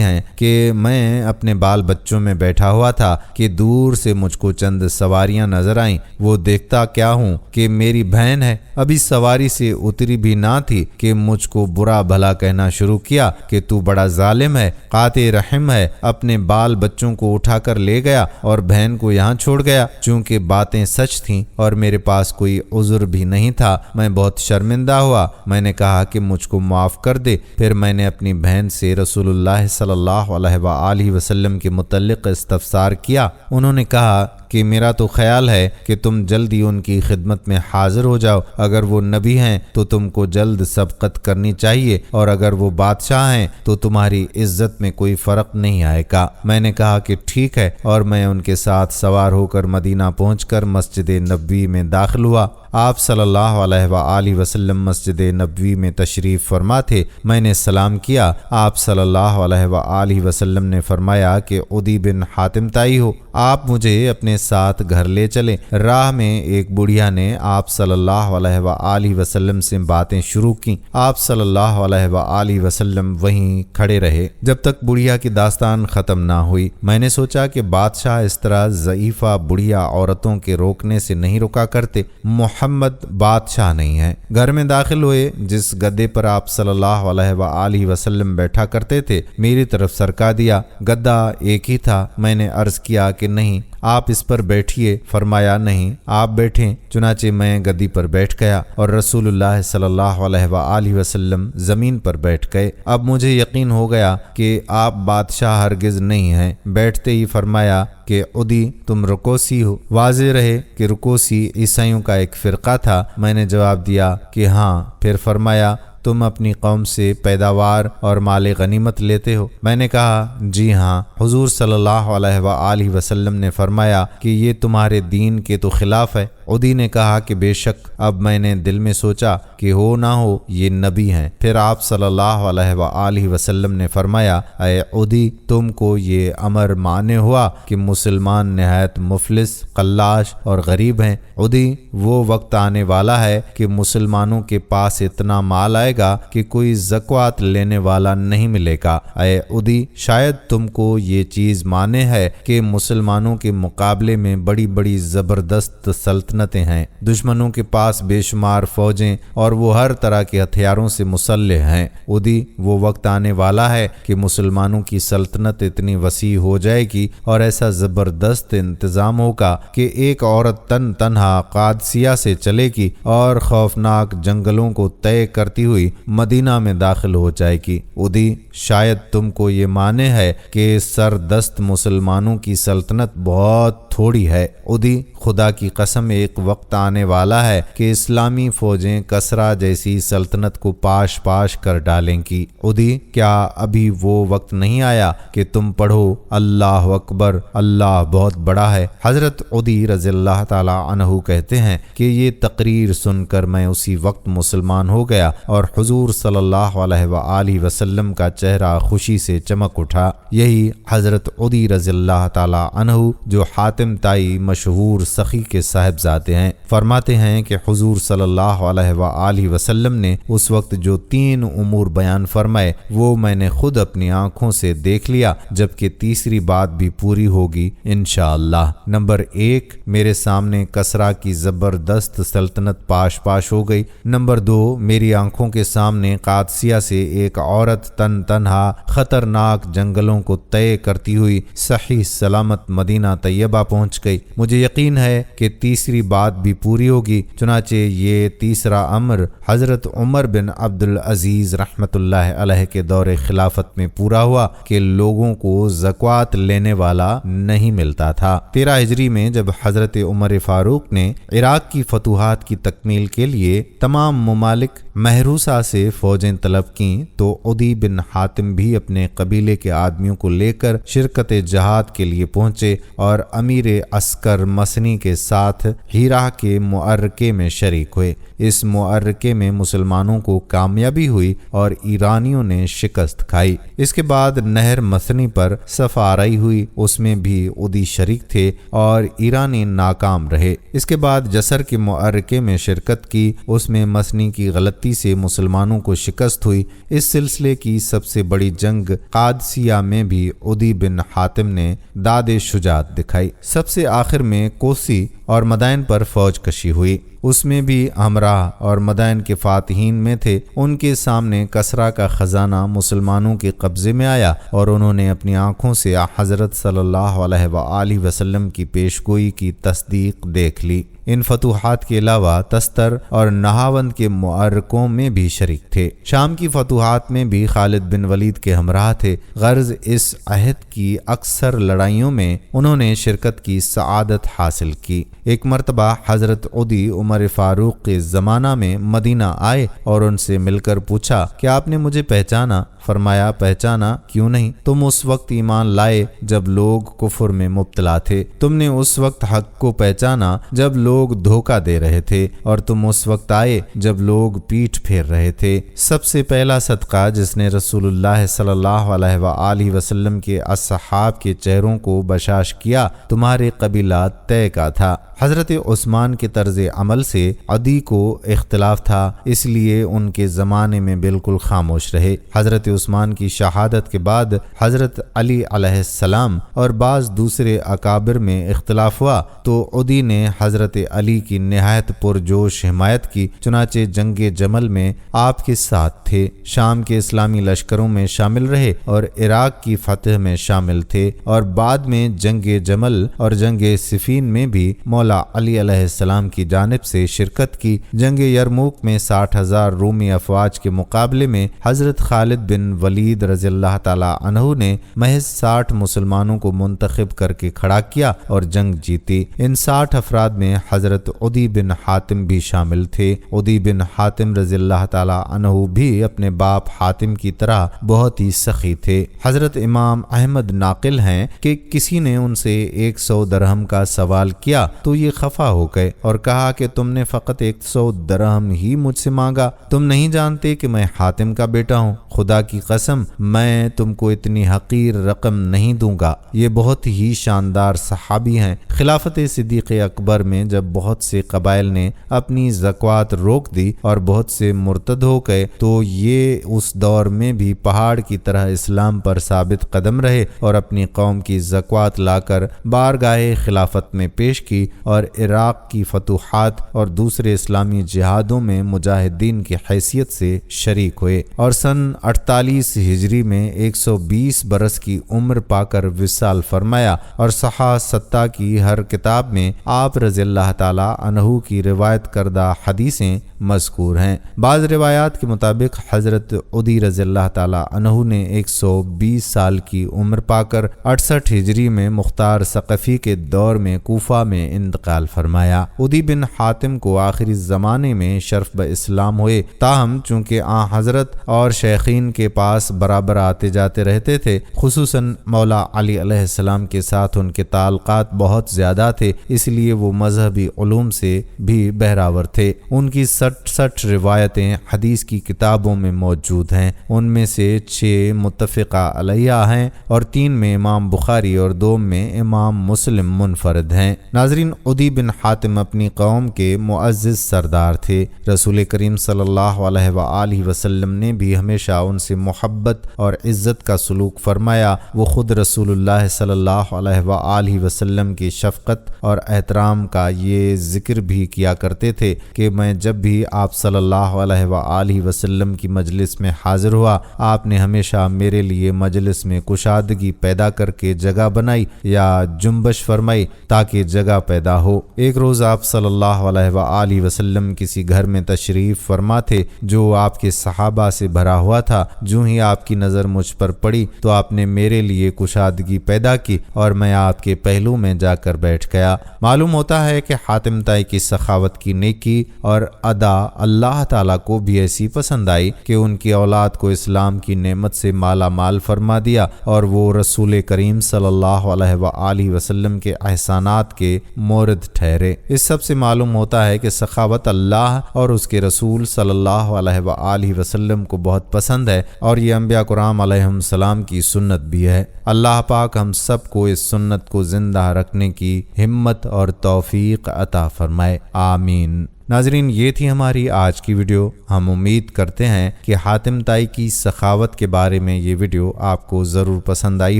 ہیں کہ میں اپنے بال بچوں میں بیٹھا ہوا تھا کہ دور سے مجھ کو چند سواریاں نظر آئیں۔ وہ دیکھتا کیا ہوں کہ میری بہن ہے، ابھی سواری سے اتری بھی نہ تھی کہ مجھ کو برا بھلا کہنا شروع کیا کہ تو بڑا ظالم ہے، قاطع رحم ہے، اپنے بال بچوں کو اٹھا کر لے گیا اور بہن کو یہاں چھوڑ گیا۔ چونکہ باتیں سچ تھیں اور میرے پاس کوئی عذر بھی نہیں تھا، میں بہت شرمندہ ہوا۔ میں نے کہا کہ مجھ کو معاف کر دے۔ پھر میں نے اپنی بہن سے رسول اللہ صلی اللہ علیہ وآلہ وسلم کے متعلق استفسار کیا۔ انہوں نے کہا کہ میرا تو خیال ہے کہ تم جلدی ان کی خدمت میں حاضر ہو جاؤ، اگر وہ نبی ہیں تو تم کو جلد سبقت کرنی چاہیے اور اگر وہ بادشاہ ہیں تو تمہاری عزت میں کوئی فرق نہیں آئے گا۔ میں نے کہا کہ ٹھیک ہے اور میں ان کے ساتھ سوار ہو کر مدینہ پہنچ کر مسجد نبوی میں داخل ہوا۔ آپ صلی اللہ علیہ وآلہ وسلم مسجد نبوی میں تشریف فرما تھے۔ میں نے سلام کیا۔ آپ صلی اللہ علیہ وآلہ وسلم نے فرمایا کہ عدی بن حاتم طائی ہو، آپ مجھے اپنے ساتھ گھر لے چلیں۔ راہ میں ایک بڑھیا نے آپ صلی اللہ علیہ وآلہ وسلم سے باتیں شروع کی۔ آپ صلی اللہ علیہ وآلہ وسلم وہیں کھڑے رہے جب تک بڑھیا کی داستان ختم نہ ہوئی۔ میں نے سوچا کہ بادشاہ اس طرح ضعیفہ بڑھیا عورتوں کے روکنے سے نہیں رکا کرتے، محمد بادشاہ نہیں ہے۔ گھر میں داخل ہوئے، جس گدے پر آپ صلی اللہ علیہ وآلہ وسلم بیٹھا کرتے تھے میری طرف سرکا دیا۔ گدا ایک ہی تھا۔ میں نے عرض کیا کہ نہیں آپ اس پر بیٹھیے۔ فرمایا نہیں آپ بیٹھیں۔ چنانچہ میں گدی پر بیٹھ گیا اور رسول اللہ صلی اللہ علیہ وآلہ وسلم زمین پر بیٹھ گئے۔ اب مجھے یقین ہو گیا کہ آپ بادشاہ ہرگز نہیں ہیں۔ بیٹھتے ہی فرمایا کہ عدی تم رکوسی ہو؟ واضح رہے کہ رکوسی عیسائیوں کا ایک فرقہ تھا۔ میں نے جواب دیا کہ ہاں۔ پھر فرمایا تم اپنی قوم سے پیداوار اور مال غنیمت لیتے ہو؟ میں نے کہا جی ہاں۔ حضور صلی اللہ علیہ وآلہ وسلم نے فرمایا کہ یہ تمہارے دین کے تو خلاف ہے۔ عدی نے کہا کہ بے شک۔ اب میں نے دل میں سوچا کہ ہو نہ ہو یہ نبی ہیں۔ پھر آپ صلی اللہ علیہ وآلہ وسلم نے فرمایا اے عدی تم کو یہ امر مانے ہوا کہ مسلمان نہایت مفلس، قلاش اور غریب ہیں۔ عدی وہ وقت آنے والا ہے کہ مسلمانوں کے پاس اتنا مال آئے گا کہ کوئی زکوٰۃ لینے والا نہیں ملے گا۔ اے عدی شاید تم کو یہ چیز مانے ہے کہ مسلمانوں کے مقابلے میں بڑی بڑی زبردست سلطنتیں ہیں، دشمنوں کے پاس بے شمار فوجیں اور وہ ہر طرح کے ہتھیاروں سے مسلح ہیں۔ عدی وہ وقت آنے والا ہے کہ مسلمانوں کی سلطنت اتنی وسیع ہو جائے گی اور ایسا زبردست انتظام ہوگا کہ ایک عورت تنہا قادسیہ سے چلے گی اور خوفناک جنگلوں کو طے کرتی ہوئی مدینہ میں داخل ہو جائے گی۔ عدی شاید تم کو یہ مانے ہے کہ سردست مسلمانوں کی سلطنت بہت تھوڑی ہے۔ عدی خدا کی قسم ایک ایک وقت آنے والا ہے کہ اسلامی فوجیں کسرا جیسی سلطنت کو پاش پاش کر ڈالیں گی۔ عدی، کیا ابھی وہ وقت نہیں آیا کہ تم پڑھو اللہ اکبر، اللہ بہت بڑا ہے؟ حضرت عدی رضی اللہ تعالی عنہ کہتے ہیں کہ یہ تقریر سن کر میں اسی وقت مسلمان ہو گیا اور حضور صلی اللہ علیہ وآلہ وسلم کا چہرہ خوشی سے چمک اٹھا۔ یہی حضرت عدی رضی اللہ تعالی عنہ جو حاتم طائی مشہور سخی کے صاحبزادے ہیں، فرماتے ہیں کہ حضور صلی اللہ علیہ وآلہ وسلم نے اس وقت جو 3 امور بیان فرمائے وہ میں نے خود اپنی آنکھوں سے دیکھ لیا، جبکہ تیسری بات بھی پوری ہوگی انشاءاللہ۔ نمبر 1، میرے سامنے کسرا کی زبردست سلطنت پاش پاش ہو گئی۔ نمبر 2، میری آنکھوں کے سامنے قادسیہ سے ایک عورت تن تنہا خطرناک جنگلوں کو طے کرتی ہوئی صحیح سلامت مدینہ طیبہ پہنچ گئی۔ مجھے یقین ہے کہ تیسری بات بھی پوری ہوگی، چنانچہ یہ تیسرا امر حضرت عمر بن عبدالعزیز رحمۃ اللہ علیہ کے دور خلافت میں پورا ہوا کہ لوگوں کو زکوٰۃ لینے والا نہیں ملتا تھا۔ 13 ہجری میں جب حضرت عمر فاروق نے عراق کی فتوحات کی تکمیل کے لیے تمام ممالک محروسہ سے فوجیں طلب کیں تو عدی بن حاتم بھی اپنے قبیلے کے آدمیوں کو لے کر شرکت جہاد کے لیے پہنچے اور امیر عسکر مسنی کے ساتھ ہیرا کے معرکے میں شریک ہوئے۔ اس معرکے میں مسلمانوں کو کامیابی ہوئی اور ایرانیوں نے شکست کھائی۔ اس کے بعد نہر مسنی پر صف آرائی ہوئی، اس میں بھی عدی شریک تھے اور ایرانی ناکام رہے۔ اس کے بعد جسر کے معرکے میں شرکت کی، اس میں مسنی کی غلطی سے مسلمانوں کو شکست ہوئی۔ اس سلسلے کی سب سے بڑی جنگ قادسیہ میں بھی عدی بن حاتم نے داد شجاعت دکھائی۔ سب سے آخر میں کوسی اور مدائن پر فوج کشی ہوئی، اس میں بھی ہمراہ اور مدائن کے فاتحین میں تھے۔ ان کے سامنے کسرا کا خزانہ مسلمانوں کے قبضے میں آیا اور انہوں نے اپنی آنکھوں سے حضرت صلی اللہ علیہ وآلہ وسلم کی پیشگوئی کی تصدیق دیکھ لی۔ ان فتوحات کے علاوہ تستر اور نہاوند کے معرکوں میں بھی شریک تھے۔ شام کی فتوحات میں بھی خالد بن ولید کے ہمراہ تھے۔ غرض اس عہد کی اکثر لڑائیوں میں انہوں نے شرکت کی سعادت حاصل کی۔ ایک مرتبہ حضرت عدی عمر فاروق کے زمانہ میں مدینہ آئے اور ان سے مل کر پوچھا کہ آپ نے مجھے پہچانا؟ فرمایا پہچانا کیوں نہیں، تم اس وقت ایمان لائے جب لوگ کفر میں مبتلا تھے، تم نے اس وقت حق کو پہچانا جب لوگ دھوکہ دے رہے تھے، اور تم اس وقت آئے جب لوگ پیٹھ پھیر رہے تھے۔ سب سے پہلا صدقہ جس نے رسول اللہ صلی اللہ علیہ وآلہ وسلم کے اصحاب کے چہروں کو بشاش کیا تمہارے قبیلہ طے کا تھا۔ حضرت عثمان کے طرز عمل سے عدی کو اختلاف تھا، اس لیے ان کے زمانے میں بالکل خاموش رہے۔ حضرت عثمان کی شہادت کے بعد حضرت علی علیہ السلام اور بعض دوسرے اکابر میں اختلاف ہوا تو عدی نے حضرت علی کی نہایت پرجوش حمایت کی، چنانچہ جنگ جمل میں آپ کے ساتھ تھے، شام کے اسلامی لشکروں میں شامل رہے اور عراق کی فتح میں شامل تھے، اور بعد میں جنگ جمل اور جنگ صفین میں بھی مولا علی علیہ السلام کی جانب سے شرکت کی۔ جنگ یرموک میں 60,000 رومی افواج کے مقابلے میں حضرت خالد بن ولید رضی اللہ تعالی عنہ نے محض 60 مسلمانوں کو منتخب کر کے کھڑا کیا اور جنگ جیتی۔ ان 60 افراد میں حضرت عدی بن حاتم بھی شامل تھے۔ عدی بن حاتم رضی اللہ تعالی عنہ بھی اپنے باپ حاتم کی طرح بہت ہی سخی تھے۔ حضرت امام احمد ناقل ہیں کہ کسی نے ان سے 100 درہم کا سوال کیا تو یہ خفا ہو گئے اور کہا کہ تم نے فقط 100 درہم ہی مجھ سے مانگا، تم نہیں جانتے کہ میں حاتم کا بیٹا ہوں، خدا کی قسم میں تم کو اتنی حقیر رقم نہیں دوں گا۔ یہ بہت ہی شاندار صحابی ہیں۔ خلافت صدیق اکبر میں جب بہت سے قبائل نے اپنی زکوٰۃ روک دی اور بہت سے مرتد ہو گئے تو یہ اس دور میں بھی پہاڑ کی طرح اسلام پر ثابت قدم رہے اور اپنی قوم کی زکوٰۃ لا کر بارگاہ خلافت میں پیش کی اور عراق کی فتوحات اور دوسرے اسلامی جہادوں میں مجاہدین کی حیثیت سے شریک ہوئے اور سن 48 ہجری میں 120 برس کی عمر پا کر وصال فرمایا اور صحاح ستہ کی ہر کتاب میں آپ رضی اللہ تعالی عنہ کی روایت کردہ حدیثیں مذکور ہیں۔ بعض روایات کے مطابق حضرت عدی رضی اللہ تعالی عنہ نے 120 سال کی عمر پا کر 68 ہجری میں مختار ثقفی کے دور میں کوفہ میں انتقال فرمایا۔ عدی بن حاتم کو آخری زمانے میں شرف اسلام ہوئے، تاہم چونکہ حضرت اور شیخین کے پاس برابر آتے جاتے رہتے تھے، خصوصاً مولا علی علیہ السلام کے ساتھ ان کے تعلقات بہت زیادہ تھے، اس لیے وہ مذہبی علوم سے بھی بہراور تھے۔ ان کی 66 روایتیں حدیث کی کتابوں میں موجود ہیں، ان میں سے 6 متفقہ علیہ ہیں اور 3 میں امام بخاری اور 2 میں امام مسلم منفرد ہیں۔ ناظرین، عدی بن حاتم اپنی قوم کے معزز سردار تھے۔ رسول کریم صلی اللہ علیہ وآلہ وسلم نے بھی ہمیشہ ان سے محبت اور عزت کا سلوک فرمایا۔ وہ خود رسول اللہ صلی اللہ علیہ وآلہ وسلم کی شفقت اور احترام کا یہ ذکر بھی کیا کرتے تھے کہ میں جب بھی آپ صلی اللہ علیہ وآلہ وسلم کی مجلس میں حاضر ہوا، آپ نے ہمیشہ میرے لیے مجلس میں کشادگی پیدا کر کے جگہ بنائی یا جنبش فرمائی تاکہ جگہ پیدا ہو۔ ایک روز آپ صلی اللہ علیہ وآلہ وسلم کسی گھر میں تشریف فرما تھے جو آپ کے صحابہ سے بھرا ہوا تھا۔ جو ہی آپ کی نظر مجھ پر پڑی تو آپ نے میرے لیے کشادگی پیدا کی اور میں آپ کے پہلو میں جا کر بیٹھ گیا۔ معلوم ہوتا ہے کہ حاتم طائی کی سخاوت کی نیکی اور ادا اللہ تعالیٰ کو بھی ایسی پسند آئی کہ ان کی اولاد کو اسلام کی نعمت سے مالا مال فرما دیا اور وہ رسول کریم صلی اللہ علیہ وآلہ وسلم کے احسانات کے مورد ٹھہرے۔ اس سب سے معلوم ہوتا ہے کہ سخاوت اللہ اور اس کے رسول صلی اللہ علیہ وآلہ وسلم کو بہت پسند ہے اور یہ انبیاء کرام علیہم السلام کی سنت بھی ہے۔ اللہ پاک ہم سب کو اس سنت کو زندہ رکھنے کی ہمت اور توفیق عطا فرمائے، آمین۔ ناظرین، یہ تھی ہماری آج کی ویڈیو۔ ہم امید کرتے ہیں کہ حاتم طائی کی سخاوت کے بارے میں یہ ویڈیو آپ کو ضرور پسند آئی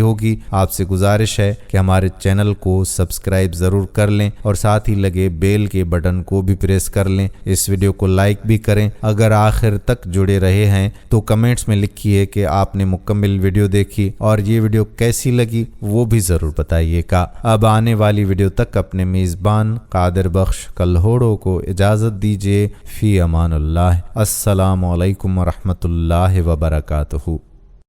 ہوگی۔ آپ سے گزارش ہے کہ ہمارے چینل کو سبسکرائب ضرور کر لیں اور ساتھ ہی لگے بیل کے بٹن کو بھی پریس کر لیں۔ اس ویڈیو کو لائک بھی کریں۔ اگر آخر تک جڑے رہے ہیں تو کمنٹس میں لکھیے کہ آپ نے مکمل ویڈیو دیکھی اور یہ ویڈیو کیسی لگی وہ بھی ضرور بتائیے گا۔ اب آنے والی ویڈیو تک اپنے میزبان قادر بخش کلہوڑو کو اجازت دیجیے۔ فی امان اللہ۔ السلام علیکم ورحمۃ اللہ وبرکاتہ۔